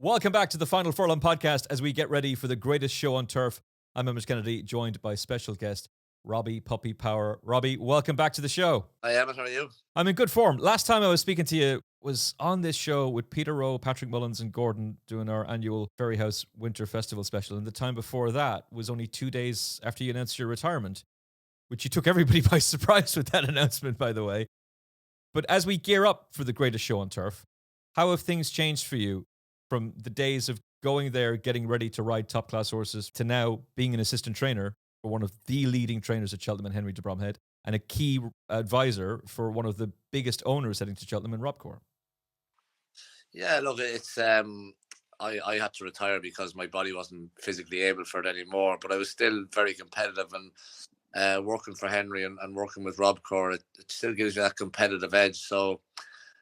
Welcome back to the Final Furlong podcast as we get ready for the greatest show on turf. I'm Emmet Kennedy, joined by special guest Robbie Puppy Power. Robbie, welcome back to the show. Hi Emmet, how are you? I'm in good form. Last time I was speaking to you was on this show with Peter Rowe, Patrick Mullins and Gordon doing our annual Ferryhouse Winter Festival special. And the time before that was only 2 days after you announced your retirement, which you took everybody by surprise with that announcement, by the way. But as we gear up for the greatest show on turf, how have things changed for you from the days of going there, getting ready to ride top-class horses, to now being an assistant trainer for one of the leading trainers at Cheltenham and Henry de Bromhead, and a key advisor for one of the biggest owners heading to Cheltenham in Robcour? Yeah, look, it's I had to retire because my body wasn't physically able for it anymore, but I was still very competitive, and working for Henry and working with Robcour, it still gives you that competitive edge. So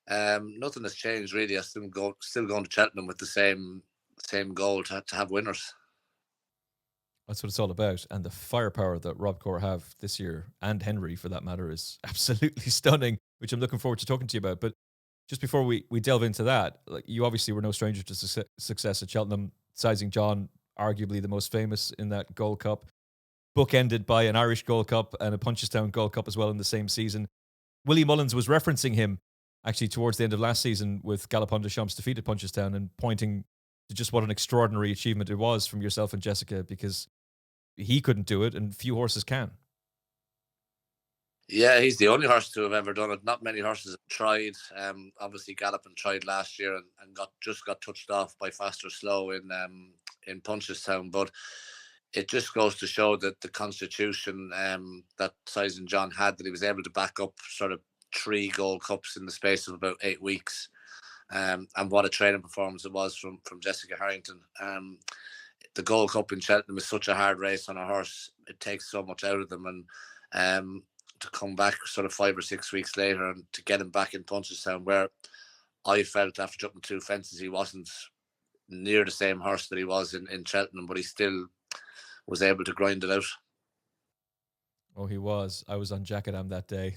nothing has changed really. I'm still going to Cheltenham with the same goal to have winners. That's what it's all about. And the firepower that Robcour have this year, and Henry for that matter, is absolutely stunning, which I'm looking forward to talking to you about. But just before we delve into that, like, you obviously were no stranger to success at Cheltenham, sizing John, arguably the most famous in that Gold Cup, bookended by an Irish Gold Cup and a Punchestown Gold Cup as well in the same season. Willie Mullins was referencing him actually towards the end of last season with Galopin de Champs defeated Punchestown, and pointing to just what an extraordinary achievement it was from yourself and Jessica, because he couldn't do it and few horses can. Yeah, he's the only horse to have ever done it. Not many horses have tried. Obviously Galopin tried last year and got touched off by Fast or Slow in Punchestown, but it just goes to show that the constitution that Sizing John had, that he was able to back up sort of 3 Gold Cups in the space of about 8 weeks. And what a training performance it was from Jessica Harrington. The Gold Cup in Cheltenham is such a hard race on a horse. It takes so much out of them. And to come back sort of 5 or 6 weeks later and to get him back in Punchestown, where I felt after jumping 2 fences, he wasn't near the same horse that he was in Cheltenham, but he still was able to grind it out. Oh, he was. I was on Jackadam that day,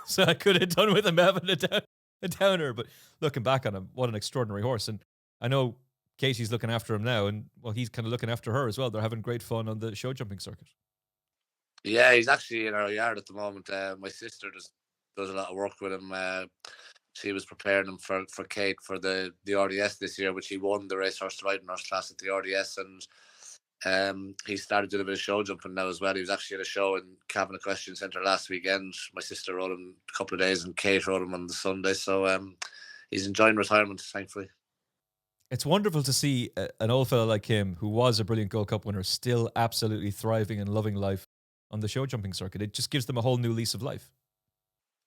so I could have done with him having a downer. But looking back on him, what an extraordinary horse. And I know Katie's looking after him now, and well, he's kind of looking after her as well. They're having great fun on the show jumping circuit. Yeah, he's actually in our yard at the moment. My sister does a lot of work with him. She was preparing him for Kate for the RDS this year, which he won the racehorse riding horse class at the RDS, and he started doing a bit of show jumping now as well. He was actually at a show in Cavan Equestrian Centre last weekend. My sister rode him a couple of days, and Kate rode him on the Sunday. So he's enjoying retirement, thankfully. It's wonderful to see an old fella like him, who was a brilliant Gold Cup winner, still absolutely thriving and loving life on the show jumping circuit. It just gives them a whole new lease of life.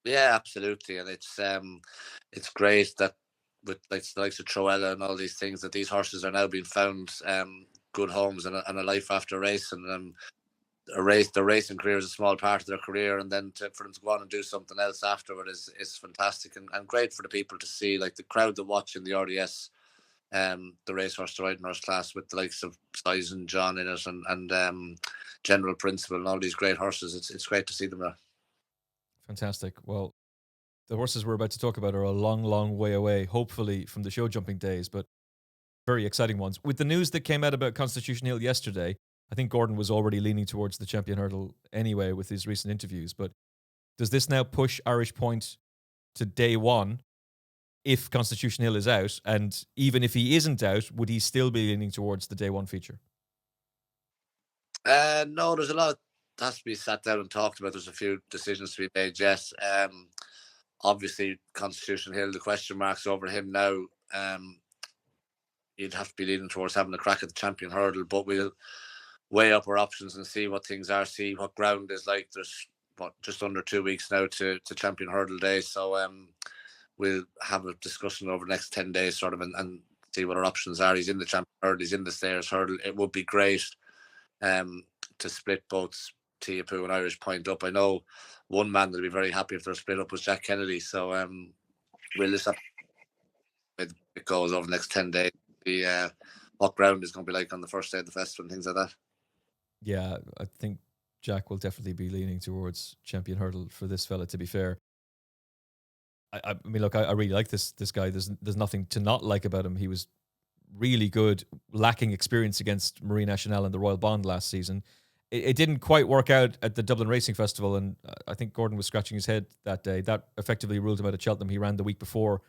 Yeah, absolutely, and it's great that with like the likes of Troella and all these things, that these horses are now being found good homes and a life after race, and their racing career is a small part of their career, and then for them to go on and do something else afterward is fantastic and great for the people to see, like the crowd that watch in the RDS. The racehorse to riding horse class with the likes of Size and John in it, and General Principle and all these great horses. It's great to see them there. Fantastic. Well, the horses we're about to talk about are a long, long way away, hopefully, from the show jumping days, but very exciting ones. With the news that came out about Constitution Hill yesterday, I think Gordon was already leaning towards the Champion Hurdle anyway with his recent interviews, but does this now push Irish Point to day one if Constitution Hill is out? And even if he isn't out, would he still be leaning towards the day one feature? No, there's a lot that has to be sat down and talked about. There's a few decisions to be made, yes. Obviously, Constitution Hill, the question marks over him now. You'd have to be leaning towards having a crack at the Champion Hurdle, but we'll weigh up our options and see what things are, see what ground is like. There's just under 2 weeks now to Champion Hurdle Day, so we'll have a discussion over the next 10 days sort of and see what our options are. He's in the Champion Hurdle, he's in the Stayers Hurdle. It would be great to split both Teahupoo and Irish Point up. I know one man that'd be very happy if they're split up was Jack Kennedy, so we'll just have it goes over the next 10 days, what ground is going to be like on the first day of the festival and things like that. Yeah, I think Jack will definitely be leaning towards Champion Hurdle for this fella, to be fair. I mean, look, I really like this guy. There's nothing to not like about him. He was really good, lacking experience against Marie Nationale and the Royal Bond last season. It didn't quite work out at the Dublin Racing Festival, and I think Gordon was scratching his head that day. That effectively ruled him out of Cheltenham. He ran the week before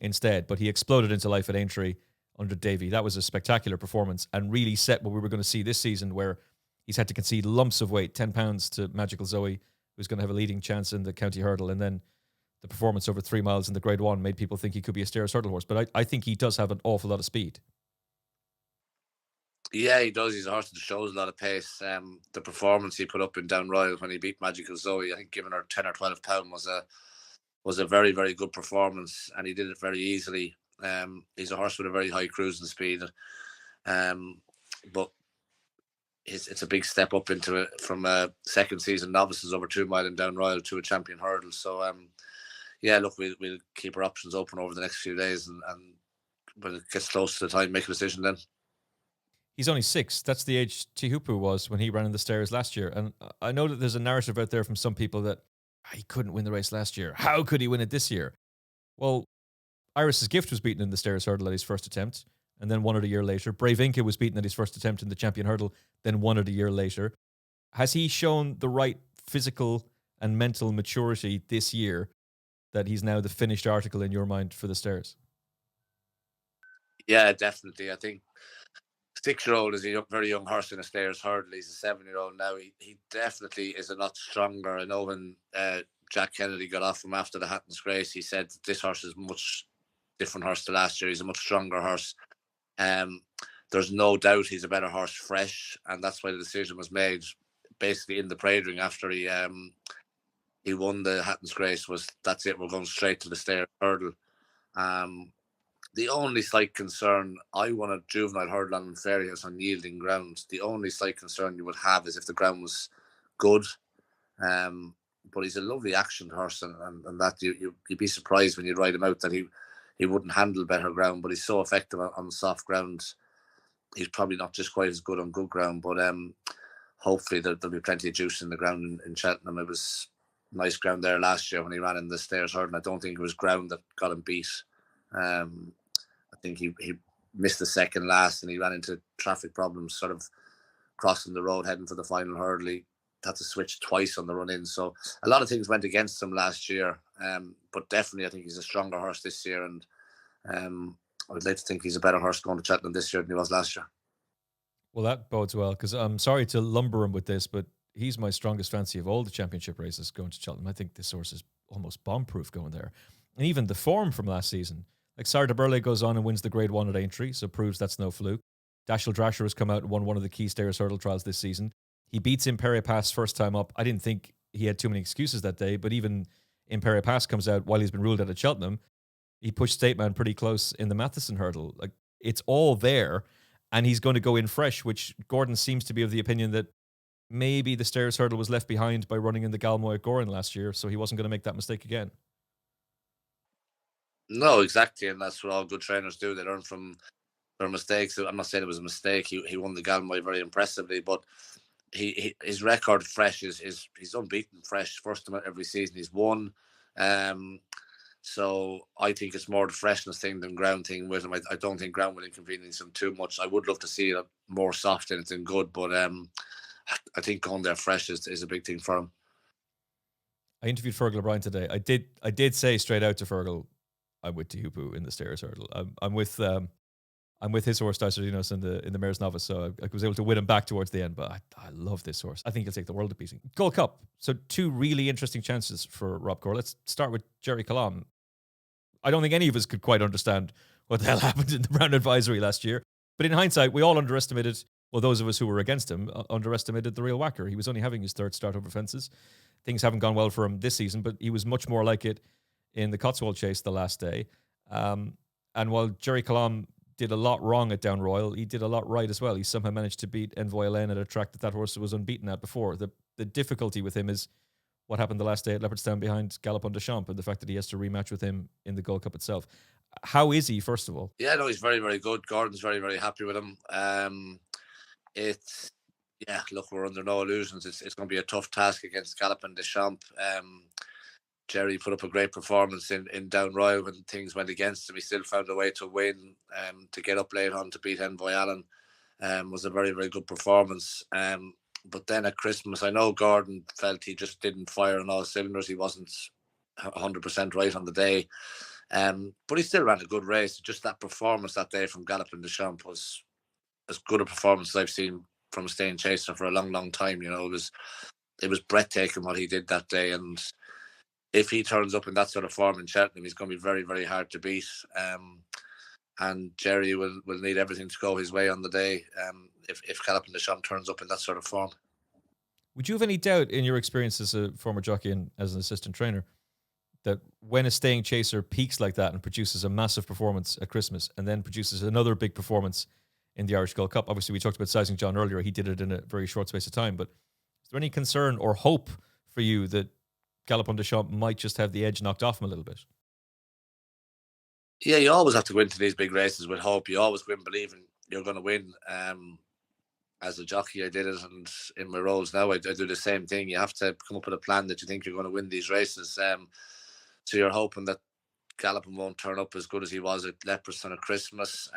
instead, but he exploded into life at Aintree under Davy. That was a spectacular performance and really set what we were going to see this season, where he's had to concede lumps of weight, 10 pounds to Magical Zoe, who's going to have a leading chance in the county hurdle. And then the performance over 3 miles in the Grade 1 made people think he could be a stairs hurdle horse. But I think he does have an awful lot of speed. Yeah, he does. He's a horse that shows a lot of pace. The performance he put up in Down Royal when he beat Magical Zoe, I think giving her 10 or 12 pound was a very, very good performance, and he did it very easily. He's a horse with a very high cruising speed, but it's a big step up into it from a second season novices over 2 mile in Down Royal to a champion hurdle. So yeah, look, we'll keep our options open over the next few days, and when it gets close to the time, make a decision then. He's only 6. That's the age Teahupoo was when he ran in the stairs last year. And I know that there's a narrative out there from some people that he couldn't win the race last year. How could he win it this year? Well, Iris's Gift was beaten in the stairs hurdle at his first attempt, and then won it a year later. Brave Inca was beaten at his first attempt in the champion hurdle, then won it a year later. Has he shown the right physical and mental maturity this year that he's now the finished article in your mind for the stairs? Yeah, definitely. I think 6-year-old is a very young horse in a stairs hurdle. He's a 7-year-old now. He definitely is a lot stronger. I know when Jack Kennedy got off him after the Hatton's Grace, he said this horse is a much different horse to last year. He's a much stronger horse. There's no doubt he's a better horse fresh, and that's why the decision was made basically in the parade ring after he won the Hatton's Grace. Was that's it? We're going straight to the stairs hurdle. The only slight concern, I won a juvenile hurdle on Fairyhouse on yielding ground. The only slight concern you would have is if the ground was good. But he's a lovely action horse, and that you'd be surprised when you ride him out that he wouldn't handle better ground. But he's so effective on soft ground. He's probably not just quite as good on good ground, but hopefully there'll be plenty of juice in the ground in Cheltenham. It was nice ground there last year when he ran in the stairs hurdle. I don't think it was ground that got him beat. I think he missed the second last, and he ran into traffic problems sort of crossing the road heading for the final hurdle. He had to switch twice on the run in, so a lot of things went against him last year, but definitely I think he's a stronger horse this year, and I would like to think he's a better horse going to Cheltenham this year than he was last year. Well, that bodes well, because I'm sorry to lumber him with this, but he's my strongest fancy of all the championship races going to Cheltenham. I think this horse is almost bomb-proof going there. And even the form from last season, like Sarda Burley goes on and wins the Grade 1 at Aintree, so proves that's no fluke. Dashel Drasher has come out and won one of the key stairs hurdle trials this season. He beats Imperial Pass first time up. I didn't think he had too many excuses that day, but even Imperial Pass comes out while he's been ruled out at Cheltenham. He pushed State Man pretty close in the Matheson hurdle. Like, it's all there, and he's going to go in fresh, which Gordon seems to be of the opinion that maybe the stairs hurdle was left behind by running in the Galmoy at Gorin last year, so he wasn't going to make that mistake again. No, exactly, and that's what all good trainers do. They learn from their mistakes. I'm not saying it was a mistake. He won the Galmoy very impressively, but his record fresh is he's unbeaten fresh. First time every season he's won. So I think it's more the freshness thing than ground thing with him. I don't think ground will inconvenience him too much. I would love to see it more soft in it than good, but I think going there fresh is a big thing for him. I interviewed Fergal O'Brien today. I did say straight out to Fergal, I'm with Teahupoo in the stairs hurdle. I'm with his horse Dysardinos in the Mare's Novice, so I was able to win him back towards the end. But I love this horse. I think he'll take the world of beating. Gold Cup. So 2 really interesting chances for Robcour. Let's start with Gerri Colombe. I don't think any of us could quite understand what the hell happened in the Brown Advisory last year. But in hindsight, we all underestimated, well, those of us who were against him underestimated the real whacker. He was only having his third start over fences. Things haven't gone well for him this season, but he was much more like it in the Cotswold Chase the last day. And while Gerri Colombe did a lot wrong at Down Royal, he did a lot right as well. He somehow managed to beat Envoy Lane at a track that horse was unbeaten at before. The difficulty with him is what happened the last day at Leopardstown behind Galopin Des Champs, and the fact that he has to rematch with him in the Gold Cup itself. How is he, first of all? Yeah, no, he's very, very good. Gordon's very, very happy with him. Look, we're under no illusions. It's going to be a tough task against Galopin Des Champs. Gerri put up a great performance in Down Royal when things went against him. He still found a way to win, to get up late on to beat Envoy Allen. Was a very, very good performance. But then at Christmas, I know Gordon felt he just didn't fire on all cylinders. He wasn't 100% right on the day. But he still ran a good race. Just that performance that day from Galopin Des Champs was as good a performance as I've seen from a staying chaser for a long, long time. You know, it was breathtaking what he did that day. And if he turns up in that sort of form in Cheltenham, he's going to be very, very hard to beat. And Gerri will need everything to go his way on the day if Galopin Des Champs turns up in that sort of form. Would you have any doubt in your experience as a former jockey and as an assistant trainer that when a staying chaser peaks like that and produces a massive performance at Christmas and then produces another big performance in the Irish Gold Cup? Obviously, we talked about Sizing John earlier. He did it in a very short space of time. But is there any concern or hope for you that Galopin Des Champs might just have the edge knocked off him a little bit? Yeah, you always have to go into these big races with hope. You always go in believing you're going to win. As a jockey, I did it, and in my roles now, I do the same thing. You have to come up with a plan that you think you're going to win these races. So you're hoping that Galopin won't turn up as good as he was at Leopardstown at Christmas.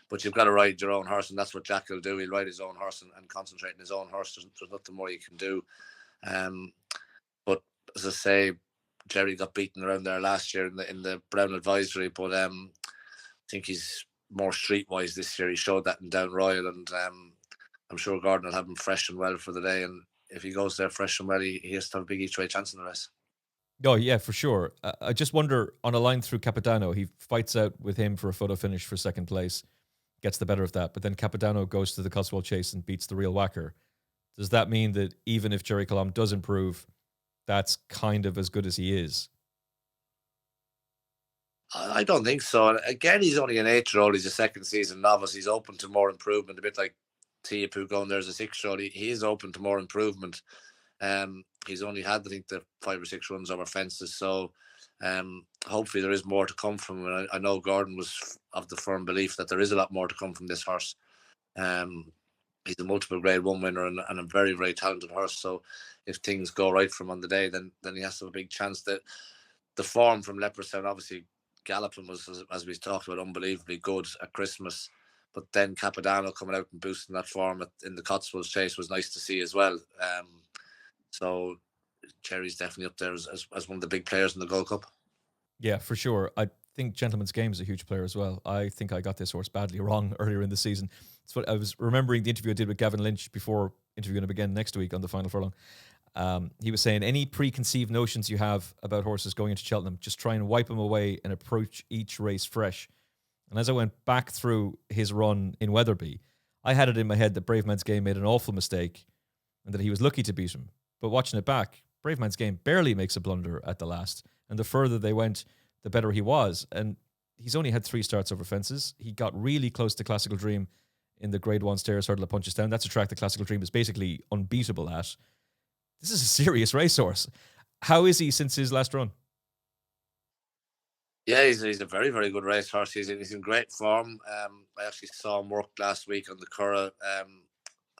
But you've got to ride your own horse, and that's what Jack will do. He'll ride his own horse and concentrate on his own horse. There's nothing more you can do. But as I say, Gerri got beaten around there last year in the Brown Advisory, but I think he's more streetwise this year. He showed that in Down Royal, and I'm sure Gordon will have him fresh and well for the day. And if he goes there fresh and well, he has to have a big each-way chance in the race. Oh, yeah, for sure. I just wonder, on a line through Capodanno, he fights out with him for a photo finish for second place, gets the better of that, but then Capodanno goes to the Cotswold Chase and beats the real whacker. Does that mean that even if Gerri Colombe does improve, that's kind of as good as he is? I don't think so. Again, he's only an 8-year-old. He's a second season novice. He's open to more improvement, a bit like Teahupoo going there as a 6-year-old. He is open to more improvement. He's only had, I think, the 5 or 6 runs over fences. So hopefully there is more to come from him. And I know Gordon was of the firm belief that there is a lot more to come from this horse. He's a multiple grade 1 winner and a very, very talented horse. So if things go right for him on the day, then he has to have a big chance. That the form from Leopardstown, obviously Galopin was, as we talked about, unbelievably good at Christmas. But then Capodanno coming out and boosting that form in the Cotswolds Chase was nice to see as well. So Gerri's definitely up there as one of the big players in the Gold Cup. Yeah, for sure. I think Gentlemansgame is a huge player as well. I think I got this horse badly wrong earlier in the season. It's what I was remembering the interview I did with Gavin Lynch before interviewing him again next week on the final furlong. He was saying any preconceived notions you have about horses going into Cheltenham, just try and wipe them away and approach each race fresh. And as I went back through his run in Weatherby, I had it in my head that Bravemansgame made an awful mistake and that he was lucky to beat him. But watching it back, Bravemansgame barely makes a blunder at the last. And the further they went, the better he was. And he's only had 3 starts over fences. He got really close to Classical Dream in the Grade 1 Stairs Hurdle at Punchestown. That's a track that Classical Dream is basically unbeatable at. This is a serious racehorse. How is he since his last run? Yeah, he's a very, very good racehorse. He's in great form. I actually saw him work last week on the Curragh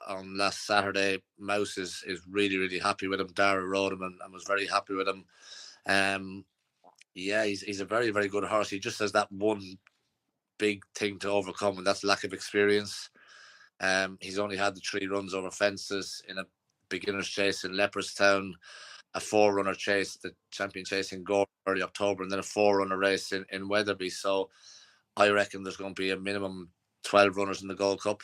on last Saturday. Mouse is really, really happy with him. Dara rode him and was very happy with him. Yeah, he's a very, very good horse. He just has that one big thing to overcome, and that's lack of experience. He's only had the 3 runs over fences in a beginner's chase in Leopardstown, a 4-runner chase, the champion chase in Gore early October, and then a 4-runner race in Weatherby. So I reckon there's going to be a minimum 12 runners in the Gold Cup.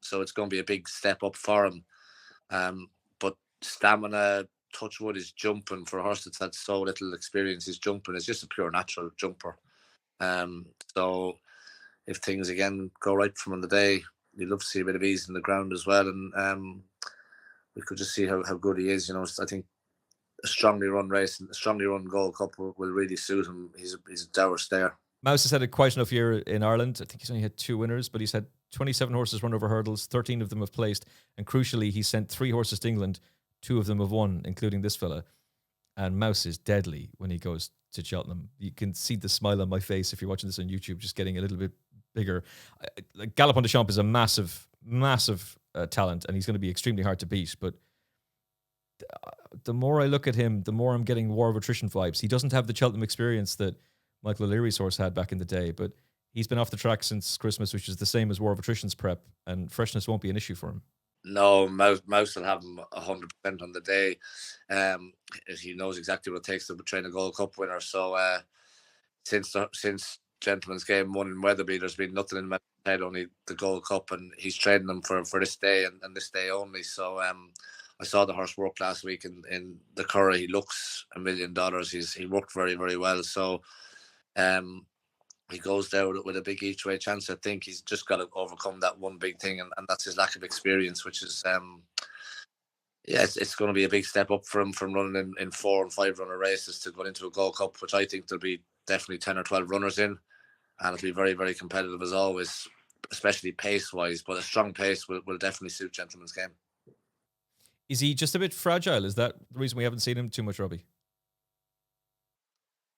So it's going to be a big step up for him. But stamina, touch wood, is jumping for a horse that's had so little experience. His jumping is just a pure natural jumper. So if things again go right for him on the day, you'd love to see a bit of ease in the ground as well. And we could just see how good he is. You know, I think a strongly run race and a strongly run Gold Cup will really suit him. He's a dour stayer. Mouse has had a quite enough year in Ireland. I think he's only had 2 winners, but he's had 27 horses run over hurdles, 13 of them have placed, and crucially, he sent 3 horses to England, 2 of them have won, including this fella. And Mouse is deadly when he goes to Cheltenham. You can see the smile on my face if you're watching this on YouTube, just getting a little bit bigger. Galopin Des Champs is a massive, massive talent, and he's going to be extremely hard to beat. But The more I look at him, the more I'm getting War of Attrition vibes. He doesn't have the Cheltenham experience that Michael O'Leary's horse had back in the day, but he's been off the track since Christmas, which is the same as War of Attrition's prep, and freshness won't be an issue for him. No, Mouse will have him 100% on the day. He knows exactly what it takes to train a Gold Cup winner. So since Gentlemansgame won in Weatherby, there's been nothing in my head, only the Gold Cup, and he's training them for this day and this day only. So I saw the horse work last week in the Curragh. He looks $1 million. He worked very, very well. So he goes there with a big each way chance. I think he's just got to overcome that one big thing, and that's his lack of experience, which is it's going to be a big step up for him from running in 4 and 5 runner races to go into a Gold Cup, which I think there'll be definitely 10 or 12 runners in, and it'll be very, very competitive as always, especially pace wise. But a strong pace will definitely suit Gentlemansgame. Is he just a bit fragile? Is that the reason we haven't seen him too much, Robbie?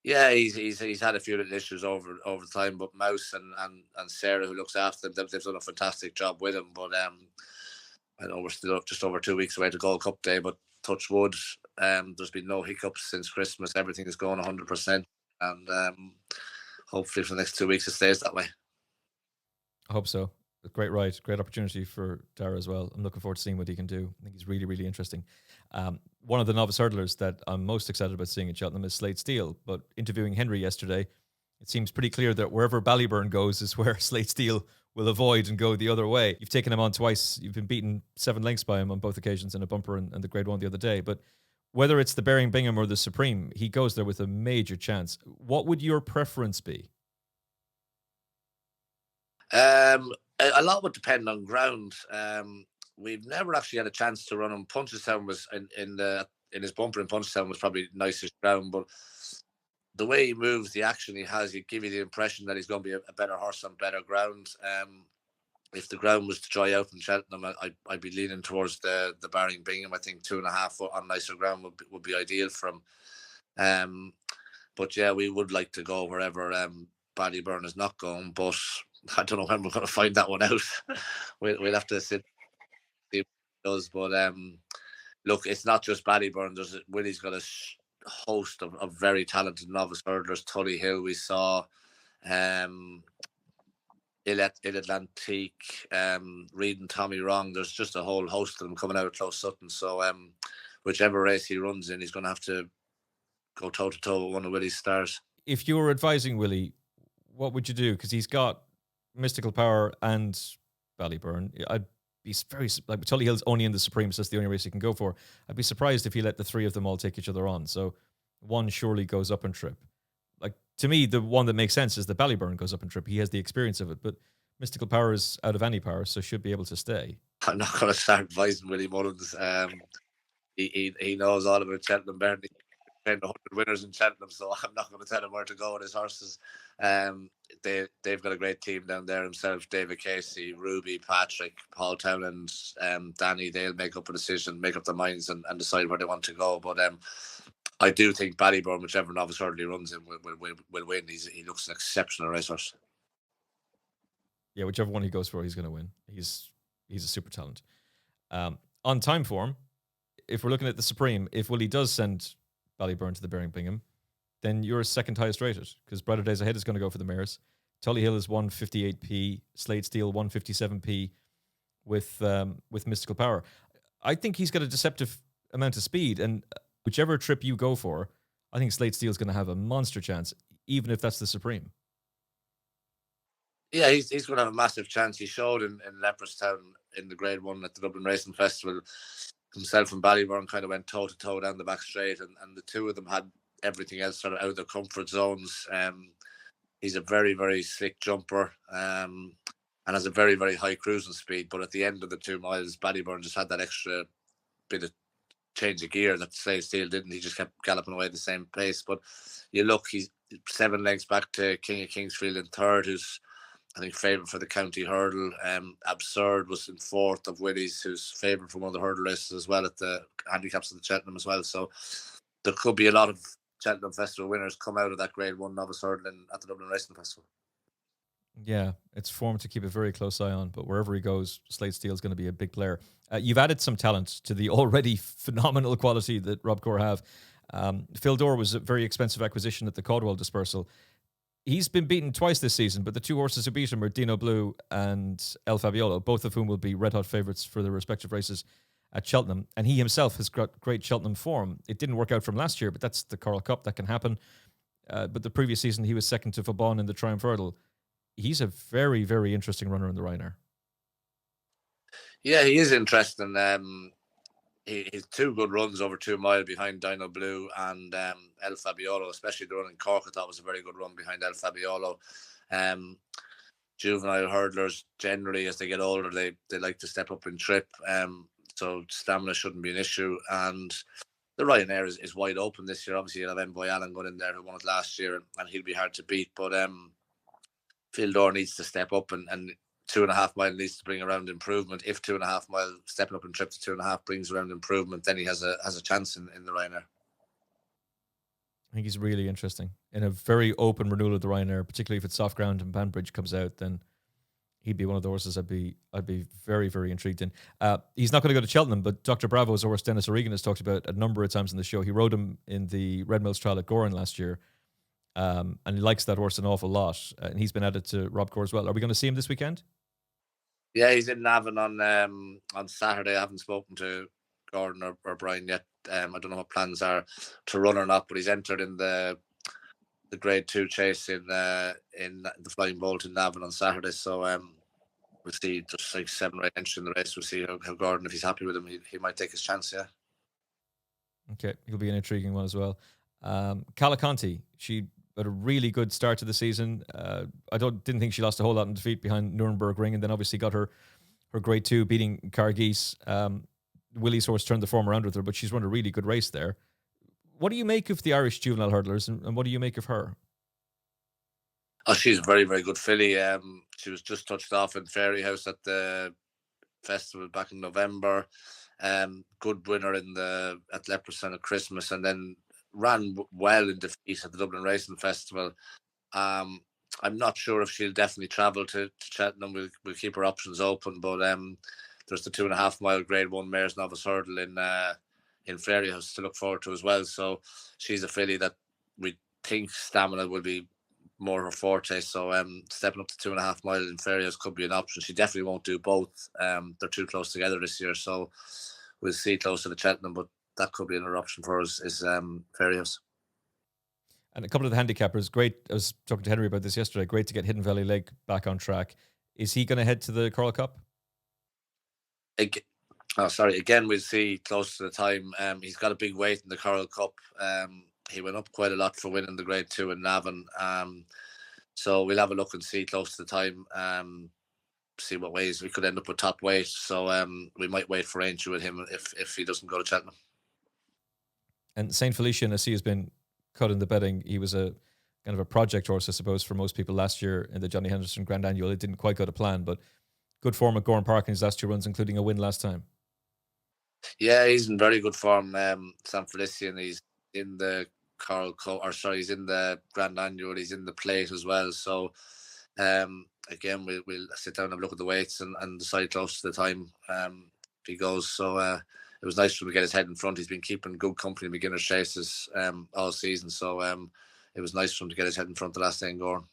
Yeah, he's had a few little issues over time, but Mouse and Sarah, who looks after them, they've done a fantastic job with him. But I know we're still just over 2 weeks away to Gold Cup Day, but touch wood, there's been no hiccups since Christmas. Everything is going 100%, and hopefully for the next 2 weeks it stays that way. I hope so. A great ride, great opportunity for Dara as well. I'm looking forward to seeing what he can do. I think he's really, really interesting. One of the novice hurdlers that I'm most excited about seeing at Cheltenham is Slade Steel. But interviewing Henry yesterday, it seems pretty clear that wherever Ballyburn goes is where Slade Steel will avoid and go the other way. You've taken him on twice. You've been beaten 7 lengths by him on both occasions in a bumper and the Grade 1 the other day. But whether it's the Bearing Bingham or the Supreme, he goes there with a major chance. What would your preference be? A lot would depend on ground. We've never actually had a chance to run him. Punchestown was in his bumper in Punchestown was probably nicest ground, but the way he moves, the action he has, he'd give you the impression that he's going to be a better horse on better ground. If the ground was to dry out in Cheltenham, I'd be leaning towards the Bearing Bingham. I think 2.5 foot on nicer ground would be ideal for him. But yeah, we would like to go wherever Ballyburn is not going, but I don't know when we're going to find that one out. we'll have to sit see what it does. But look, it's not just Ballyburn. Willie's got a host of very talented novice hurdlers. Tully Hill, we saw. Il Atlantique, Reed and Tommy Wrong. There's just a whole host of them coming out of Close Sutton. So whichever race he runs in, he's going to have to go toe to toe with one of Willie's stars. If you were advising Willie, what would you do? Because he's got Mystical Power and Ballyburn. I'd be very like Tully Hill's only in the Supreme, so that's the only race he can go for. I'd be surprised if he let the 3 of them all take each other on. So one surely goes up and trip. Like to me, the one that makes sense is the Ballyburn goes up and trip. He has the experience of it, but Mystical Power is out of any power, so should be able to stay. I'm not going to start advising Willie Mullins. He knows all about Cheltenham Bear. He's trained 100 winners in Cheltenham, so I'm not going to tell him where to go with his horses. They've got a great team down there himself. David Casey, Ruby, Patrick, Paul Townend, Danny. They'll make up a decision, make up their minds, and decide where they want to go. But I do think Ballyburn, whichever novice hurdle he runs in, will win. He looks an exceptional racehorse. Yeah, whichever one he goes for, he's going to win. He's a super talent. On time form, if we're looking at the Supreme, if Willie does send Ballyburn to the Bearing Bingham, then you're second highest rated because Brighter Days Ahead is going to go for the mares. Tully Hill is 158p, Slade Steel 157p with Mystical Power. I think he's got a deceptive amount of speed, and whichever trip you go for, I think Slade Steel is going to have a monster chance, even if that's the Supreme. Yeah, he's going to have a massive chance. He showed in Leopardstown in the Grade 1 at the Dublin Racing Festival. Himself and Ballyburn kind of went toe-to-toe down the back straight, and the two of them had everything else sort of out of their comfort zones. He's a very, very slick jumper and has a very, very high cruising speed. But at the end of the 2 miles, Ballyburn just had that extra bit of change of gear that Slade Steel didn't. He just kept galloping away at the same pace. But you look, he's 7 lengths back to King of Kingsfield in third, who's I think favourite for the county hurdle. Absurd was in fourth of Willie's, who's favourite for one of the hurdle races as well at the handicaps of the Cheltenham as well. So there could be a lot of Cheltenham Festival winners come out of that Grade 1 novice hurdle at the Dublin Racing Festival. Yeah, it's formed to keep a very close eye on, but wherever he goes, Slade Steel is going to be a big player. You've added some talent to the already phenomenal quality that Robcour have. Fil Dor was a very expensive acquisition at the Caldwell dispersal. He's been beaten twice this season, but the two horses who beat him are Dino Blue and El Fabiolo, both of whom will be red hot favourites for their respective races at Cheltenham. And he himself has got great Cheltenham form. It didn't work out from last year, but that's the Coral Cup. That can happen. But the previous season, he was second to Vauban in the Triumph Hurdle. He's a very, very interesting runner in the Ryanair. Yeah, he is interesting. He's two good runs over 2 mile behind Dino Blue and El Fabiolo, especially the run in Cork. I thought was a very good run behind El Fabiolo. Juvenile hurdlers generally, as they get older, they like to step up in trip. So stamina shouldn't be an issue. And the Ryanair is wide open this year. Obviously, you'll have Envoy Allen going in there who won it last year, and he'll be hard to beat. But Fil Dor needs to step up, and 2.5 mile needs to bring around improvement. If 2.5 mile stepping up in trip to 2.5 brings around improvement, then he has a chance in the Ryanair. I think he's really interesting in a very open renewal of the Ryanair, particularly if it's soft ground and Banbridge comes out. Then he'd be one of the horses I'd be very, very intrigued in. He's not going to go to Cheltenham, but Dr. Bravo's horse Dennis O'Regan has talked about a number of times in the show. He rode him in the Red Mills trial at Goran last year. And he likes that horse an awful lot. And he's been added to Robcour as well. Are we going to see him this weekend? Yeah, he's in Navan on Saturday. I haven't spoken to Gordon or Brian yet. I don't know what plans are to run or not, but he's entered in the Grade 2 chase in the Flying Bolt in Navan on Saturday. So we'll see. Just like 7 or 8 entries in the race. We'll see how Gordon, if he's happy with him, he might take his chance. Yeah. Okay, he'll be an intriguing one as well. Conti, she had a really good start to the season. I didn't think she lost a whole lot in defeat behind Nuremberg Ring, and then obviously got her Grade 2, beating Cargeese. Willie's horse turned the form around with her, but she's run a really good race there. What do you make of the Irish juvenile hurdlers, and what do you make of her? Oh, she's a very, very good filly. She was just touched off in Fairyhouse at the festival back in November. Good winner at Leopardstown at Christmas, and then ran well in defeat at the Dublin Racing Festival. I'm not sure if she'll definitely travel to Cheltenham. We'll keep her options open, but there's the 2.5 mile Grade 1 Mares Novice Hurdle in Fairyhouse to look forward to as well. So she's a filly that we think stamina will be more her forte. So stepping up to 2.5 mile in Fairyhouse could be an option. She definitely won't do both. They're too close together this year, so we'll see closer to Cheltenham, but that could be another option for us is Fairyhouse. And a couple of the handicappers, great. I was talking to Henry about this yesterday. Great to get Hiddenvalley Lake back on track. Is he going to head to the Coral Cup? Again, we'll see close to the time. He's got a big weight in the Coral Cup. He went up quite a lot for winning the Grade 2 in Navan. So we'll have a look and see close to the time. See what ways we could end up with top weight. So we might wait for entry with him if he doesn't go to Cheltenham. And St. Felicien, I see, has been cut in the betting. He was a kind of a project horse, I suppose, for most people last year in the Johnny Henderson Grand Annual. It didn't quite go to plan, but good form at Gorham Park in his last 2 runs, including a win last time. Yeah, he's in very good form. St. Felicien, he's in the he's in the Grand Annual. He's in the plate as well. So again, we'll sit down and look at the weights and decide close to the time if he goes. So it was nice for him to get his head in front. He's been keeping good company in beginner's chases all season. So it was nice for him to get his head in front the last day in Gorham.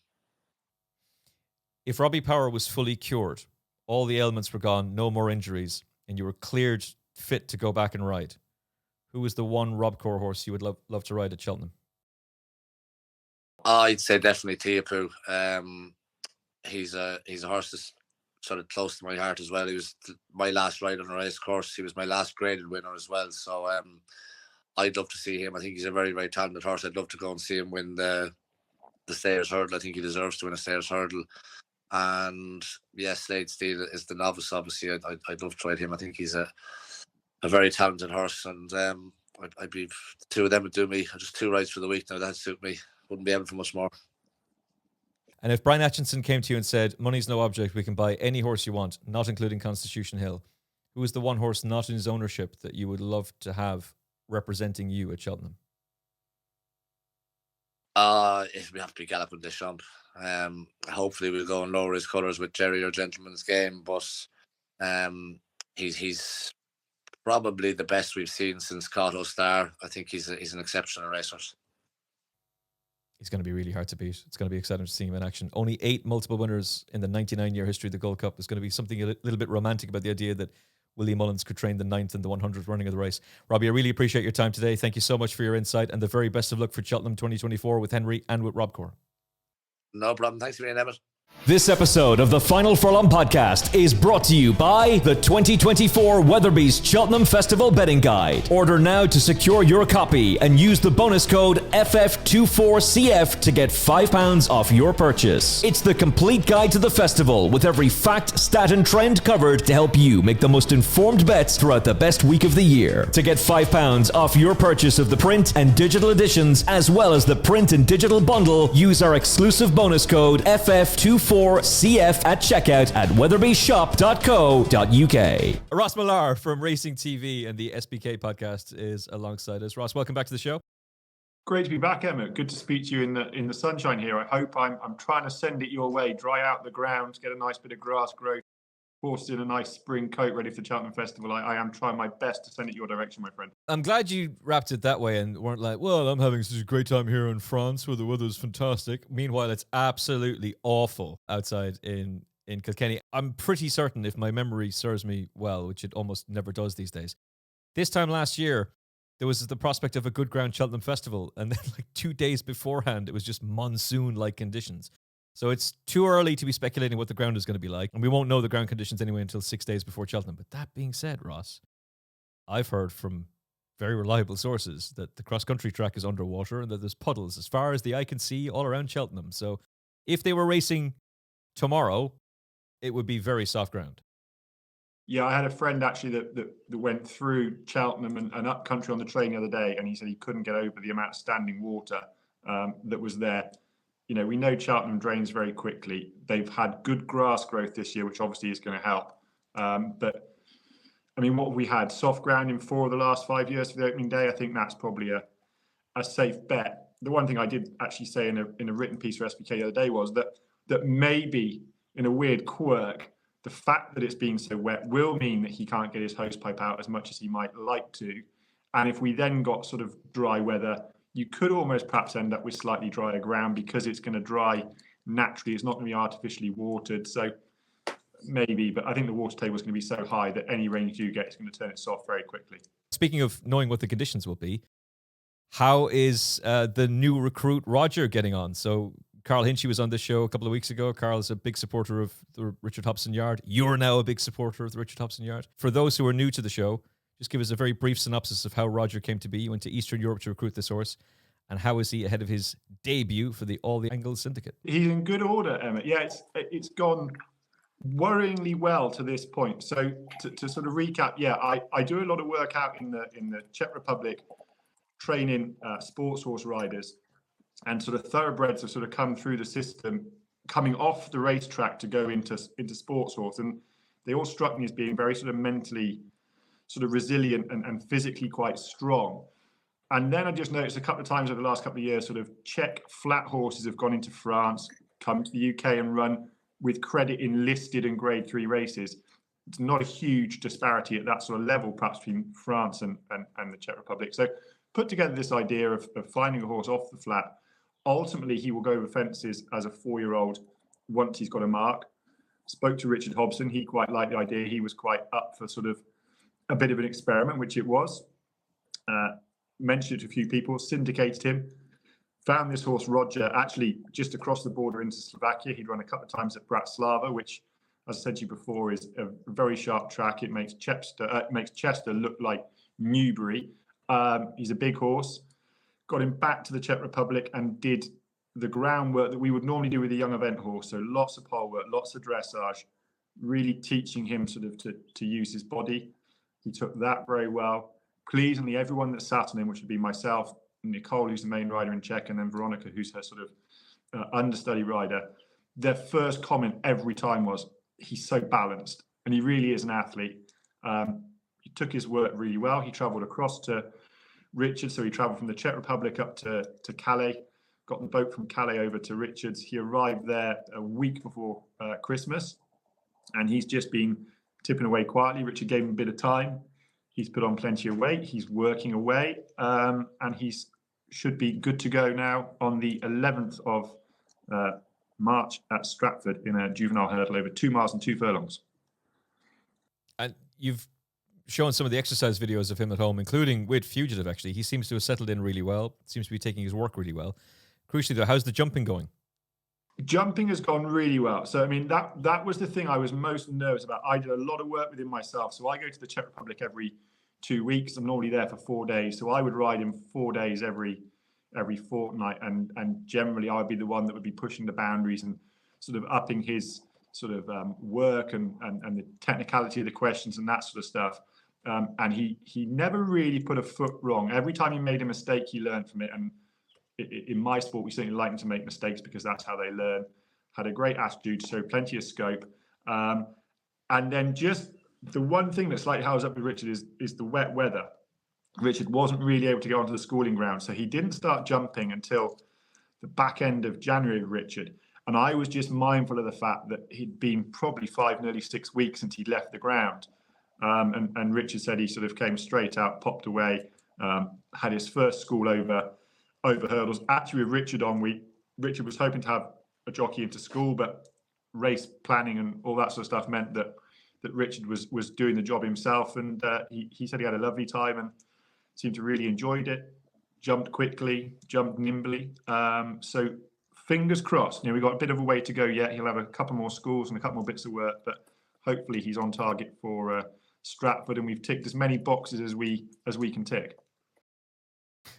If Robbie Power was fully cured, all the ailments were gone, no more injuries, and you were cleared fit to go back and ride, who was the one Robcour horse you would love to ride at Cheltenham? I'd say definitely Teahupoo. He's a horse that's sort of close to my heart as well. He was my last ride on a race course. He was my last graded winner as well. So I'd love to see him. I think he's a very, very talented horse. I'd love to go and see him win the Stayers Hurdle. I think he deserves to win a Stayers Hurdle. And yeah, Slade Steel is the novice. Obviously, I'd love to ride him. I think he's a very talented horse, and I'd be, the two of them would do me. Just 2 rides for the week now. That'd suit me. Wouldn't be able for much more. And if Brian Atchison came to you and said, money's no object, we can buy any horse you want, not including Constitution Hill, who is the one horse not in his ownership that you would love to have representing you at Cheltenham? It would have to be Galopin Des Champs. Hopefully we'll go and lower his colours with Gerri or Gentlemansgame, but he's probably the best we've seen since Cato Star. I think he's an exceptional racer. He's going to be really hard to beat. It's going to be exciting to see him in action. Only 8 multiple winners in the 99-year history of the Gold Cup. There's going to be something a little bit romantic about the idea that Willie Mullins could train the 9th and the 100th running of the race. Robbie, I really appreciate your time today. Thank you so much for your insight, and the very best of luck for Cheltenham 2024 with Henry and with Robcour. No problem. Thanks for being Emmet. This episode of the Final Furlong podcast is brought to you by the 2024 Weatherbys Cheltenham Festival Betting Guide. Order now to secure your copy and use the bonus code FF24CF to get £5 off your purchase. It's the complete guide to the festival with every fact, stat and trend covered to help you make the most informed bets throughout the best week of the year. To get £5 off your purchase of the print and digital editions as well as the print and digital bundle, use our exclusive bonus code FF24CF at checkout at weatherbyshop.co.uk. Ross Millar from Racing TV and the SBK podcast is alongside us. Ross, welcome back to the show. Great to be back, Emmet. Good to speak to you in the sunshine here. I hope I'm trying to send it your way, dry out the ground, get a nice bit of grass growth, horses in a nice spring coat ready for the Cheltenham Festival. I am trying my best to send it your direction, my friend. I'm glad you wrapped it that way and weren't like, well, I'm having such a great time here in France where the weather's fantastic. Meanwhile, it's absolutely awful outside in Kilkenny. I'm pretty certain, if my memory serves me well, which it almost never does these days, this time last year, there was the prospect of a good ground Cheltenham Festival, and then like 2 days beforehand, it was just monsoon-like conditions. So it's too early to be speculating what the ground is going to be like, and we won't know the ground conditions anyway until 6 days before Cheltenham. But that being said, Ross, I've heard from very reliable sources that the cross-country track is underwater and that there's puddles as far as the eye can see all around Cheltenham. So if they were racing tomorrow, it would be very soft ground. Yeah, I had a friend actually that went through Cheltenham and up country on the train the other day, and he said he couldn't get over the amount of standing water that was there. You know, we know Cheltenham drains very quickly. They've had good grass growth this year, which obviously is going to help. But, I mean, what have we had? Soft ground in 4 of the last 5 years for the opening day. I think that's probably a safe bet. The one thing I did actually say in a written piece for SBK the other day was that maybe, in a weird quirk, the fact that it's being so wet will mean that he can't get his hosepipe out as much as he might like to. And if we then got sort of dry weather, you could almost perhaps end up with slightly drier ground because it's going to dry naturally. It's not going to be artificially watered. So maybe, but I think the water table is going to be so high that any rain you do get is going to turn it soft very quickly. Speaking of knowing what the conditions will be, how is the new recruit Roger getting on? So Carl Hinchy was on this show a couple of weeks ago. Carl is a big supporter of the Richard Hobson Yard. You're now a big supporter of the Richard Hobson Yard. For those who are new to the show, just give us a very brief synopsis of how Roger came to be. He went to Eastern Europe to recruit this horse. And how is he ahead of his debut for the All The Angles Syndicate? He's in good order, Emmet. Yeah, it's gone worryingly well to this point. So to sort of recap, yeah, I do a lot of work out in the Czech Republic training sports horse riders, and sort of thoroughbreds have sort of come through the system, coming off the racetrack to go into sports horse, and they all struck me as being very sort of mentally sort of resilient and physically quite strong. And then I just noticed a couple of times over the last couple of years, sort of Czech flat horses have gone into France, come to the UK and run with credit in listed and grade 3 races. It's not a huge disparity at that sort of level, perhaps between France and the Czech Republic. So put together this idea of finding a horse off the flat. Ultimately, he will go over fences as a 4-year-old once he's got a mark. Spoke to Richard Hobson. He quite liked the idea. He was quite up for sort of a bit of an experiment, which it was. Mentioned it to a few people, syndicated him. Found this horse, Roger, actually just across the border into Slovakia. He'd run a couple of times at Bratislava, which, as I said to you before, is a very sharp track. It makes Chester look like Newbury. He's a big horse. Got him back to the Czech Republic and did the groundwork that we would normally do with a young event horse. So lots of pole work, lots of dressage, really teaching him sort of to use his body. He took that very well. Pleasingly, everyone that sat on him, which would be myself, Nicole, who's the main rider in Czech, and then Veronica, who's her sort of understudy rider, their first comment every time was, he's so balanced, and he really is an athlete. He took his work really well. He travelled across to Richard, so he travelled from the Czech Republic up to Calais, got the boat from Calais over to Richards. He arrived there a week before Christmas, and he's just been tipping away quietly. Richard gave him a bit of time. He's put on plenty of weight. He's working away, and he's should be good to go now on the 11th of March at Stratford in a juvenile hurdle over 2 miles and 2 furlongs. And you've shown some of the exercise videos of him at home, including with Fugitive, actually. He seems to have settled in really well, seems to be taking his work really well. Crucially, though, how's the jumping going? Jumping has gone really well. So, I mean, that was the thing I was most nervous about. I did a lot of work with him myself. So I go to the Czech Republic every 2 weeks. I'm normally there for 4 days. So I would ride him 4 days every fortnight. And generally, I would be the one that would be pushing the boundaries and sort of upping his sort of work and the technicality of the questions and that sort of stuff. And he never really put a foot wrong. Every time he made a mistake, he learned from it. And in my sport, we certainly like him to make mistakes because that's how they learn. Had a great attitude, so plenty of scope. And then just the one thing that slightly held us up with Richard is the wet weather. Richard wasn't really able to get onto the schooling ground, so he didn't start jumping until the back end of January with Richard. And I was just mindful of the fact that he'd been probably 5, nearly 6 weeks since he'd left the ground. And Richard said he sort of came straight out, popped away, had his first school over hurdles. Actually, with Richard on, Richard was hoping to have a jockey into school, but race planning and all that sort of stuff meant that Richard was doing the job himself. And he said he had a lovely time and seemed to really enjoyed it. Jumped quickly, jumped nimbly. So fingers crossed. We've got a bit of a way to go yet. He'll have a couple more schools and a couple more bits of work, but hopefully he's on target for Stratford, and we've ticked as many boxes as we can tick.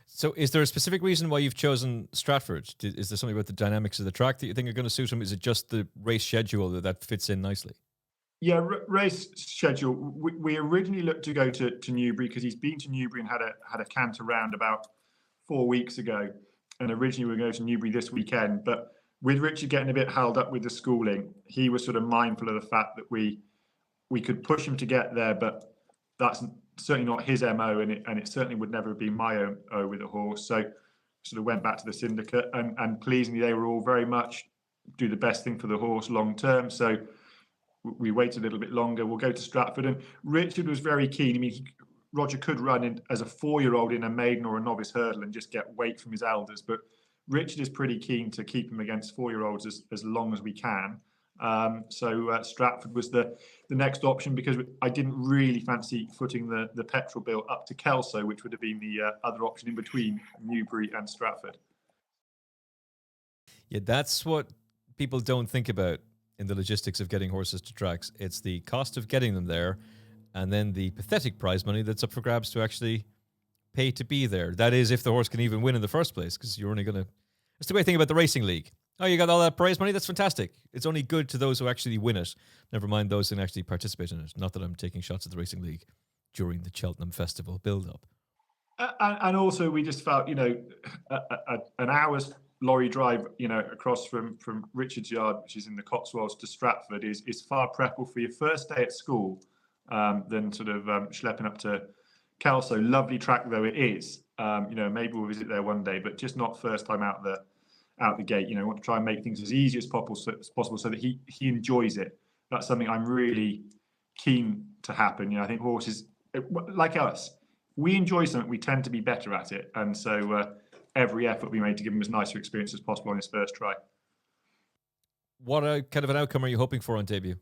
So is there a specific reason why you've chosen Stratford? Is there something about the dynamics of the track that you think are going to suit him? Is it just the race schedule that fits in nicely? Yeah, race schedule. We originally looked to go to Newbury because he's been to Newbury and had a canter round about 4 weeks ago. And originally we were going to Newbury this weekend. But with Richard getting a bit held up with the schooling, he was sort of mindful of the fact that we could push him to get there, but that's certainly not his MO, and it certainly would never be my MO with a horse. So sort of went back to the syndicate, and pleasingly they were all very much do the best thing for the horse long term. So we waited a little bit longer. We'll go to Stratford, and Richard was very keen. I mean, Roger could run in as a 4-year-old in a maiden or a novice hurdle and just get weight from his elders, but Richard is pretty keen to keep him against 4-year-olds as long as we can. So Stratford was the next option because I didn't really fancy footing the petrol bill up to Kelso, which would have been the other option in between Newbury and Stratford. Yeah, that's what people don't think about in the logistics of getting horses to tracks. It's the cost of getting them there, and then the pathetic prize money that's up for grabs to actually pay to be there. That is, if the horse can even win in the first place, because you're only going to... It's the great thing about the racing league. Oh, you got all that prize money? That's fantastic. It's only good to those who actually win it. Never mind those who can actually participate in it. Not that I'm taking shots at the racing league during the Cheltenham Festival build-up. And also, we just felt, an hour's lorry drive, across from Richard's Yard, which is in the Cotswolds, to Stratford is far preferable for your first day at school than sort of schlepping up to Kelso. Lovely track though it is. Maybe we'll visit there one day, but just not first time out the gate. I want to try and make things as easy as possible so that he enjoys it. That's something I'm really keen to happen. I think horses, like us, we enjoy something, we tend to be better at it. And so every effort we made to give him as nice an experience as possible on his first try. What kind of an outcome are you hoping for on debut?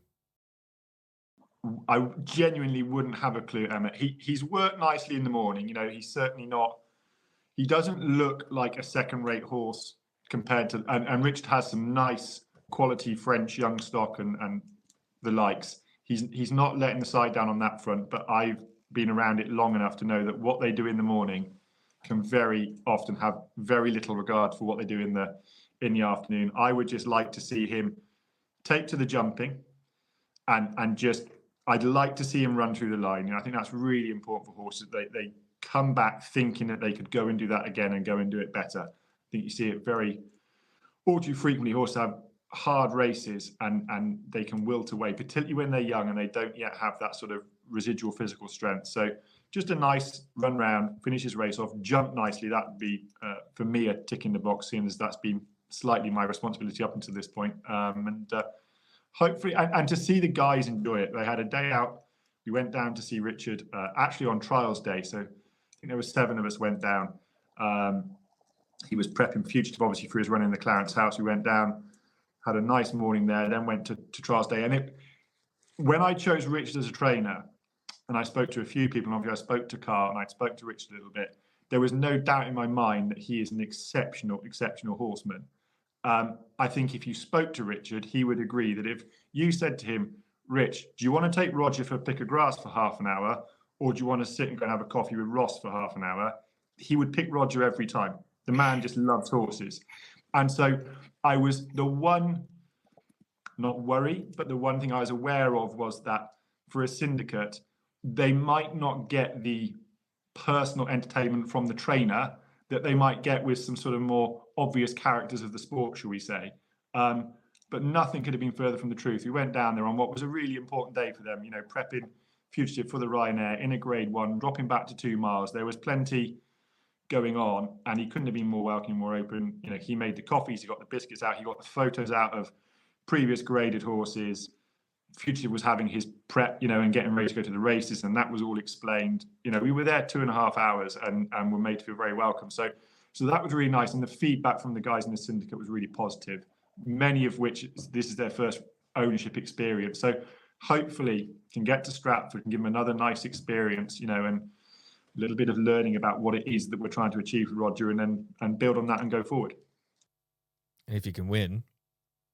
I genuinely wouldn't have a clue, Emmet. He's worked nicely in the morning. He's certainly not... He doesn't look like a second-rate horse compared to... And Richard has some nice quality French young stock and the likes. He's not letting the side down on that front, but I've been around it long enough to know that what they do in the morning can very often have very little regard for what they do in the afternoon. I would just like to see him take to the jumping and just... I'd like to see him run through the line. I think that's really important for horses. They come back thinking that they could go and do that again and go and do it better. I think you see it all too frequently. Horses have hard races and they can wilt away, particularly when they're young and they don't yet have that sort of residual physical strength. So just a nice run round, finish his race off, jump nicely. That would be, for me, a tick in the box, seeing as that's been slightly my responsibility up until this point. Hopefully, and to see the guys enjoy it. They had a day out. We went down to see Richard, actually on trials day. So I think there were 7 of us went down. He was prepping fugitive, obviously, for his run in the Clarence House. We went down, had a nice morning there, then went to trials day. And when I chose Richard as a trainer, and I spoke to a few people, and obviously I spoke to Carl and I spoke to Richard a little bit, there was no doubt in my mind that he is an exceptional horseman. I think if you spoke to Richard, he would agree that if you said to him, Rich, do you want to take Roger for a pick of grass for half an hour, or do you want to sit and go and have a coffee with Ross for half an hour? He would pick Roger every time. The man just loves horses. And so I was the one, not worry, but the one thing I was aware of was that for a syndicate, they might not get the personal entertainment from the trainer that they might get with some sort of more obvious characters of the sport, shall we say. But nothing could have been further from the truth. We went down there on what was a really important day for them, prepping fugitive for the Ryanair in a grade 1, dropping back to 2 miles. There was plenty going on, and he couldn't have been more welcoming, more open. He made the coffees, he got the biscuits out, he got the photos out of previous graded horses. Fugitive was having his prep, and getting ready to go to the races, and that was all explained. We were there 2.5 hours and were made to feel very welcome. So that was really nice, and the feedback from the guys in the syndicate was really positive. Many of which this is their first ownership experience. So hopefully can get to Stratford and give them another nice experience, and a little bit of learning about what it is that we're trying to achieve with Roger, and build on that and go forward. And if you can win,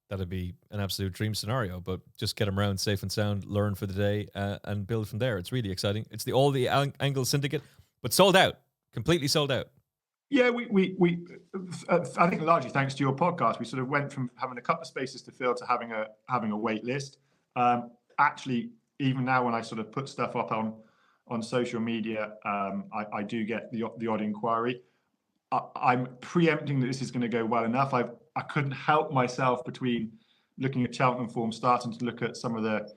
that'd be an absolute dream scenario. But just get them around safe and sound, learn for the day, and build from there. It's really exciting. It's the All The Angles Syndicate, but sold out, completely sold out. Yeah, we I think largely thanks to your podcast, we sort of went from having a couple of spaces to fill to having a wait list. Actually, even now when I sort of put stuff up on social media, I do get the odd inquiry. I'm preempting that this is going to go well enough. I couldn't help myself between looking at Cheltenham form, starting to look at some of the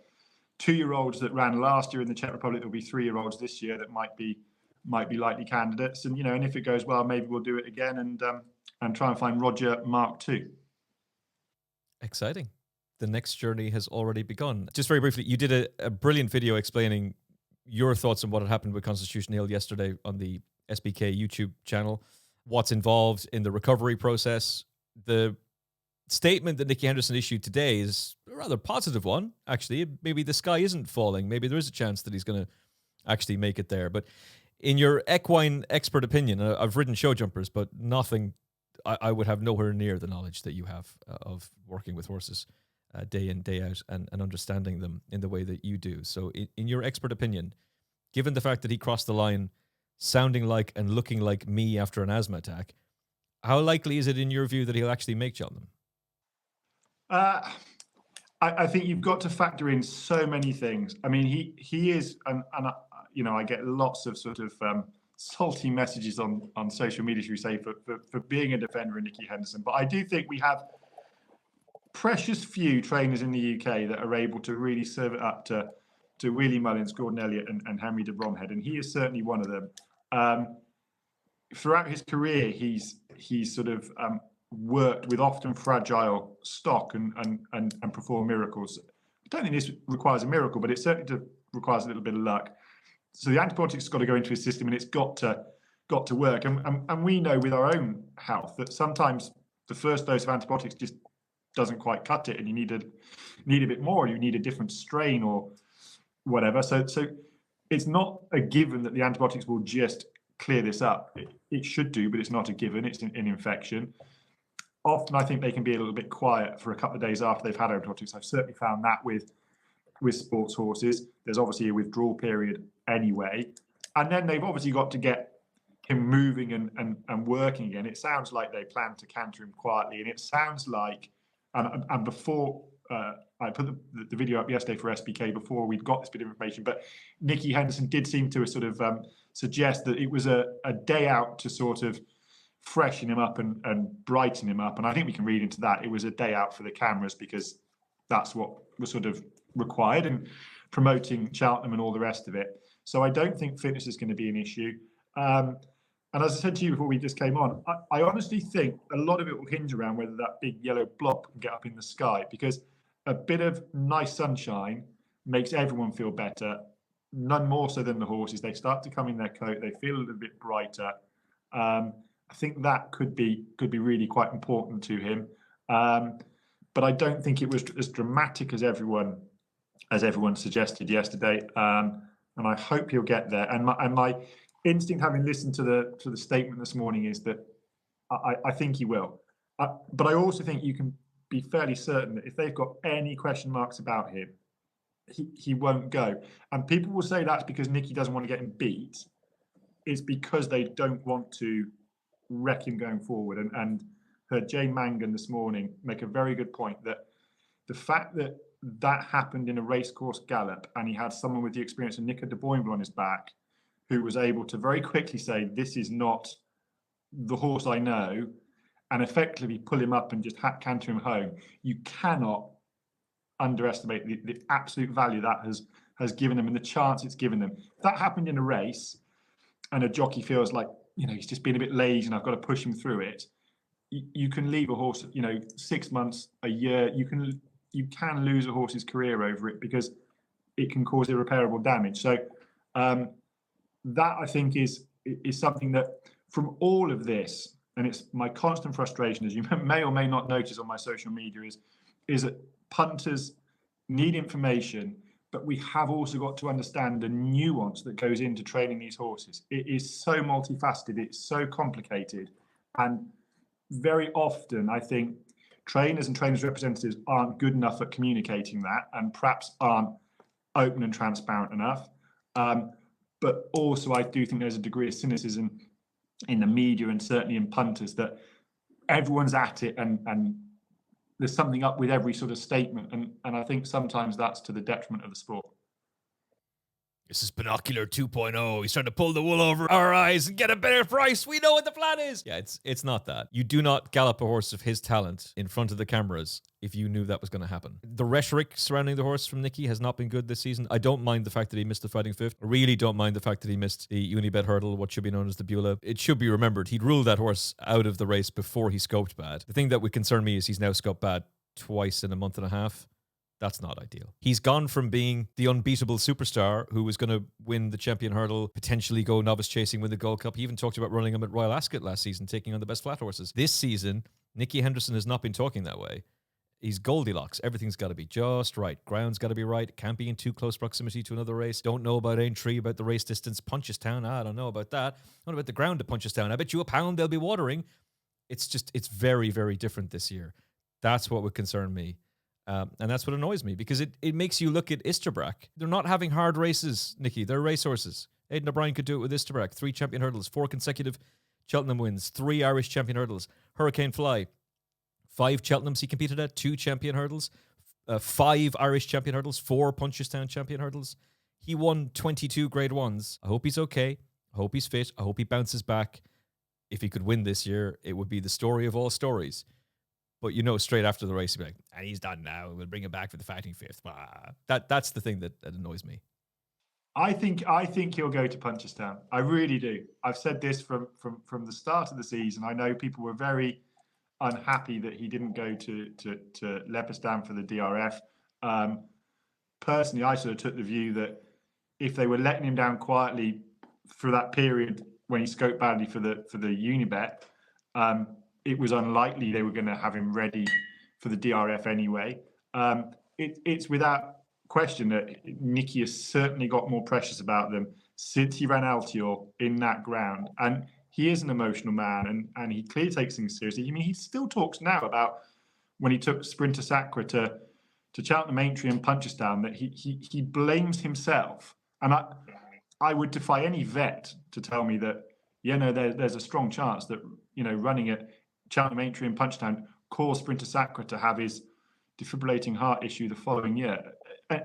2-year-olds that ran last year in the Czech Republic. There'll be 3-year-olds this year that might be likely candidates, and and if it goes well, maybe we'll do it again and try and find Roger Mark II. Exciting. The next journey has already begun. Just very briefly, you did a brilliant video explaining your thoughts on what had happened with Constitution Hill yesterday on the SBK YouTube channel, what's involved in the recovery process. The statement that Nicky Henderson issued today is a rather positive one, actually. Maybe the sky isn't falling. Maybe there is a chance that he's going to actually make it there. But in your equine expert opinion, I've ridden show jumpers, but nothing, I would have nowhere near the knowledge that you have of working with horses day in, day out, and understanding them in the way that you do. So in your expert opinion, given the fact that he crossed the line sounding like and looking like me after an asthma attack, how likely is it in your view that he'll actually make Cheltenham? I think you've got to factor in so many things. I mean, he is, and I get lots of sort of salty messages on social media, should we say, for being a defender of Nicky Henderson. But I do think we have precious few trainers in the UK that are able to really serve it up to Wheelie Mullins, Gordon Elliott, and Henry de Bromhead, and he is certainly one of them. Throughout his career, he's sort of worked with often fragile stock and performed miracles. I don't think this requires a miracle, but it certainly requires a little bit of luck. So the antibiotics got to go into his system, and it's got to work. And we know with our own health that sometimes the first dose of antibiotics just doesn't quite cut it, and you need a bit more. You need a different strain or whatever. So it's not a given that the antibiotics will just clear this up. It should do, but it's not a given. It's an infection. Often I think they can be a little bit quiet for a couple of days after they've had antibiotics. I've certainly found that with sports horses. There's obviously a withdrawal period anyway. And then they've obviously got to get him moving and working again. It sounds like they plan to canter him quietly. And it sounds like, and before I put the video up yesterday for SBK before we'd got this bit of information, but Nicky Henderson did seem to sort of suggest that it was a day out to sort of freshen him up and brighten him up. And I think we can read into that. It was a day out for the cameras because that's what was sort of required, and promoting Cheltenham and all the rest of it. So I don't think fitness is going to be an issue. And as I said to you before we just came on, I honestly think a lot of it will hinge around whether that big yellow blob can get up in the sky, because a bit of nice sunshine makes everyone feel better, none more so than the horses. They start to come in their coat, they feel a little bit brighter. I think that could be really quite important to him. But I don't think it was as dramatic as everyone suggested yesterday. And I hope he'll get there. And my instinct, having listened to the statement this morning, is that I think he will. But I also think you can be fairly certain that if they've got any question marks about him, he won't go. And people will say that's because Nicky doesn't want to get him beat. It's because they don't want to wreck him going forward. And heard Jane Mangan this morning make a very good point, that the fact that happened in a racecourse gallop, and he had someone with the experience of Nico de Boinville on his back, who was able to very quickly say, this is not the horse I know, and effectively pull him up and just canter him home. You cannot underestimate the absolute value that has given them and the chance it's given them. If that happened in a race and a jockey feels like, he's just been a bit lazy and I've got to push him through it, you can leave a horse, 6 months, a year, you can lose a horse's career over it, because it can cause irreparable damage. So that, I think, is something that, from all of this, and it's my constant frustration, as you may or may not notice on my social media, is that punters need information, but we have also got to understand the nuance that goes into training these horses. It is so multifaceted, it's so complicated, and very often I think trainers and trainers' representatives aren't good enough at communicating that, and perhaps aren't open and transparent enough. But also, I do think there's a degree of cynicism in the media, and certainly in punters, that everyone's at it and there's something up with every sort of statement. And I think sometimes that's to the detriment of the sport. This is Binocular 2.0. He's trying to pull the wool over our eyes and get a better price. We know what the plan is. Yeah, it's not that. You do not gallop a horse of his talent in front of the cameras if you knew that was going to happen. The rhetoric surrounding the horse from Nicky has not been good this season. I don't mind the fact that he missed the Fighting Fifth. I really don't mind the fact that he missed the Unibet hurdle, what should be known as the Beulah. It should be remembered, he'd ruled that horse out of the race before he scoped bad. The thing that would concern me is he's now scoped bad twice in a month and a half. That's not ideal. He's gone from being the unbeatable superstar who was going to win the champion hurdle, potentially go novice chasing, win the Gold Cup. He even talked about running him at Royal Ascot last season, taking on the best flat horses. This season, Nicky Henderson has not been talking that way. He's Goldilocks. Everything's got to be just right. Ground's got to be right. Can't be in too close proximity to another race. Don't know about Aintree, about the race distance. Punchestown, I don't know about that. What about the ground to Punchestown? I bet you £1 they'll be watering. It's very, very different this year. That's what would concern me. And that's what annoys me, because it makes you look at Isterbrack. They're not having hard races, Nicky. They're racehorses. Aidan O'Brien could do it with Isterbrack. 3 champion hurdles, 4 consecutive Cheltenham wins, 3 Irish champion hurdles, Hurricane Fly, 5 Cheltenhams he competed at, 2 champion hurdles, 5 Irish champion hurdles, 4 Punchestown champion hurdles. He won 22 grade 1s. I hope he's okay. I hope he's fit. I hope he bounces back. If he could win this year, it would be the story of all stories. But straight after the race, he'd be like, and he's done now. We'll bring him back for the Fighting Fifth. That's the thing that annoys me. I think he'll go to Punchestown. I really do. I've said this from the start of the season. I know people were very unhappy that he didn't go to Leopardstown for the DRF. Personally, I sort of took the view that if they were letting him down quietly for that period when he scoped badly for the Unibet, it was unlikely they were going to have him ready for the DRF anyway. It's without question that Nicky has certainly got more precious about them since he ran Altior in that ground. And he is an emotional man, and he clearly takes things seriously. I mean, he still talks now about when he took Sprinter Sacre to Cheltenham Aintree and Punchestown, that he blames himself. And I would defy any vet to tell me that, there's a strong chance that, running it Cheltenham Aintree and Punchestown caused Sprinter Sacre to have his defibrillating heart issue the following year.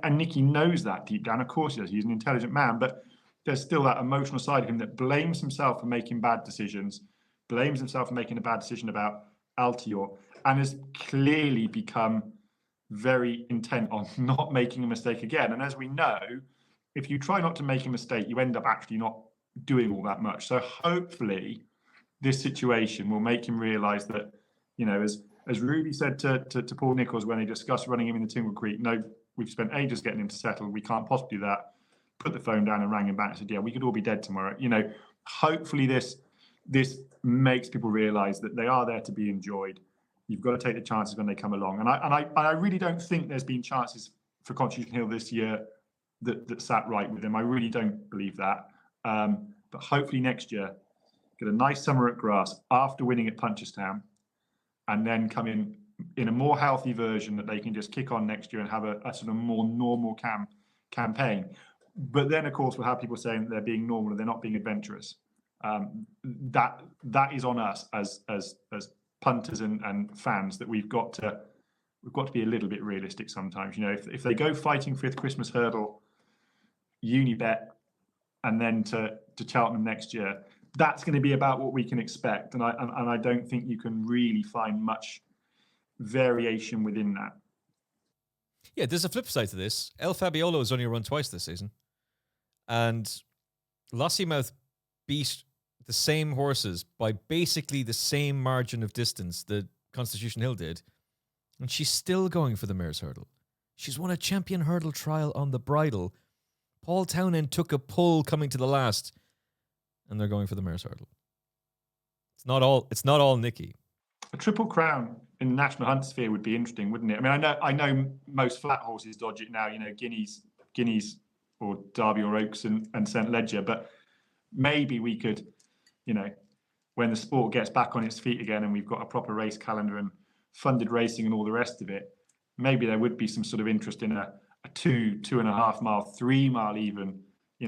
And Nicky knows that deep down. Of course he does. He's an intelligent man, but there's still that emotional side of him that blames himself for making bad decisions, blames himself for making a bad decision about Altior, and has clearly become very intent on not making a mistake again. And as we know, if you try not to make a mistake, you end up actually not doing all that much. So hopefully this situation will make him realise that, as Ruby said to Paul Nicholls when they discussed running him in the Tingle Creek, no, we've spent ages getting him to settle. We can't possibly do that. Put the phone down and rang him back and said, yeah, we could all be dead tomorrow. Hopefully this makes people realise that they are there to be enjoyed. You've got to take the chances when they come along. And I really don't think there's been chances for Constitution Hill this year that sat right with them. I really don't believe that. But hopefully next year, get a nice summer at grass after winning at Punchestown, and then come in a more healthy version that they can just kick on next year and have a sort of more normal campaign. But then, of course, we'll have people saying that they're being normal and they're not being adventurous. That is on us as punters and fans, that we've got to be a little bit realistic sometimes. If they go fighting 5th Christmas hurdle, Unibet, and then to Cheltenham next year, that's going to be about what we can expect. And I don't think you can really find much variation within that. Yeah, there's a flip side to this. El Fabiolo has only run twice this season. And Lossiemouth beat the same horses by basically the same margin of distance that Constitution Hill did. And she's still going for the Mare's Hurdle. She's won a champion hurdle trial on the bridle. Paul Townend took a pull coming to the last, and they're going for the Mare's Hurdle. It's not all Nicky. A Triple Crown in the National Hunt sphere would be interesting, wouldn't it? I mean, I know most flat horses dodge it now, Guineas or Derby or Oaks and St. Ledger, but maybe we could, when the sport gets back on its feet again and we've got a proper race calendar and funded racing and all the rest of it, maybe there would be some sort of interest in a 2.5 mile, 3 mile even,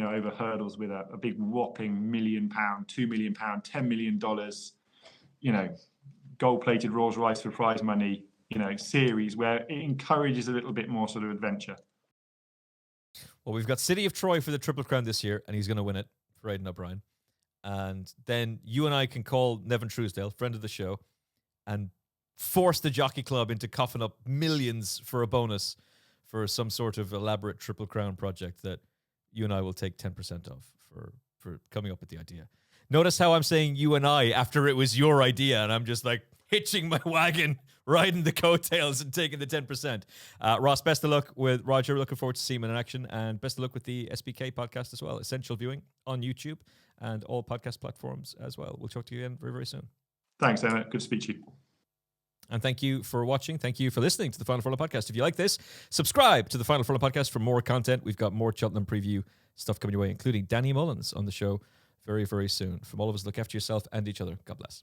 over hurdles with a big whopping £1 million, £2 million, $10 million, gold-plated Rolls Royce for prize money, series where it encourages a little bit more sort of adventure. Well, we've got City of Troy for the Triple Crown this year, and he's going to win it for Aidan O'Brien. And then you and I can call Nevin Truesdale, friend of the show, and force the Jockey Club into coughing up millions for a bonus for some sort of elaborate Triple Crown project that you and I will take 10% of for coming up with the idea. Notice how I'm saying you and I after it was your idea, and I'm just like hitching my wagon, riding the coattails and taking the 10%. Ross, best of luck with Roger. Looking forward to seeing him in action, and best of luck with the SBK podcast as well. Essential viewing on YouTube and all podcast platforms as well. We'll talk to you again very, very soon. Thanks, Emmet. Good to speak to you. And thank you for watching. Thank you for listening to the Final Furlong podcast. If you like this, subscribe to the Final Furlong podcast for more content. We've got more Cheltenham preview stuff coming your way, including Danny Mullins on the show very, very soon. From all of us, look after yourself and each other. God bless.